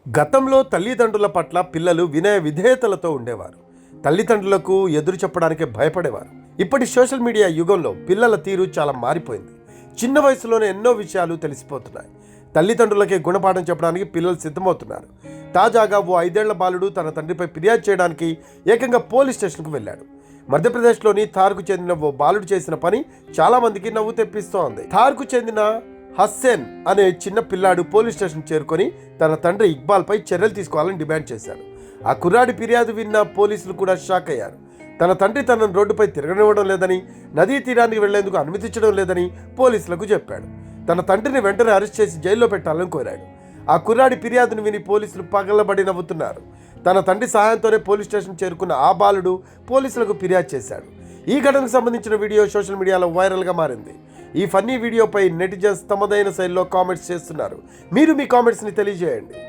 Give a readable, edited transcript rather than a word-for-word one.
గతంలో తల్లిదండ్రుల పట్ల పిల్లలు వినయ విధేయతలతో ఉండేవారు. తల్లిదండ్రులకు ఎదురు చెప్పడానికి భయపడేవారు. ఇప్పటి సోషల్ మీడియా యుగంలో పిల్లల తీరు చాలా మారిపోయింది. చిన్న వయసులోనే ఎన్నో విషయాలు తెలిసిపోతున్నాయి. తల్లిదండ్రులకే గుణపాఠం చెప్పడానికి పిల్లలు సిద్ధమవుతున్నారు. తాజాగా ఓ 5 ఏళ్ల బాలుడు తన తండ్రిపై ఫిర్యాదు చేయడానికి ఏకంగా పోలీస్ స్టేషన్కు వెళ్ళాడు. మధ్యప్రదేశ్లోని థార్కు చెందిన ఓ బాలుడు చేసిన పని చాలామందికి నవ్వు తెప్పిస్తోంది. థార్కు చెందిన హస్సేన్ అనే చిన్న పిల్లాడు పోలీస్ స్టేషన్ చేరుకొని తన తండ్రి ఇక్బాల్పై చర్యలు తీసుకోవాలని డిమాండ్ చేశాడు. ఆ కుర్రాడి ఫిర్యాదు విన్న పోలీసులు కూడా షాక్ అయ్యారు. తన తండ్రి తనను రోడ్డుపై తిరగనివ్వడం లేదని, నదీ తీరానికి వెళ్లేందుకు అనుమతించడం లేదని పోలీసులకు చెప్పాడు. తన తండ్రిని వెంటనే అరెస్ట్ చేసి జైల్లో పెట్టాలని కోరాడు. ఆ కుర్రాడి ఫిర్యాదును విని పోలీసులు పగలబడి నవ్వుతున్నారు. తన తండ్రి సహాయంతోనే పోలీస్ స్టేషన్ చేరుకున్న ఆ బాలుడు పోలీసులకు ఫిర్యాదు చేశాడు. ఈ ఘటనకు సంబంధించిన వీడియో సోషల్ మీడియాలో వైరల్గా మారింది. ఈ ఫన్నీ వీడియోపై నెటిజన్స్ తమదైన శైలిలో కామెంట్స్ చేస్తున్నారు. మీరు మీ కామెంట్స్ని తెలియజేయండి.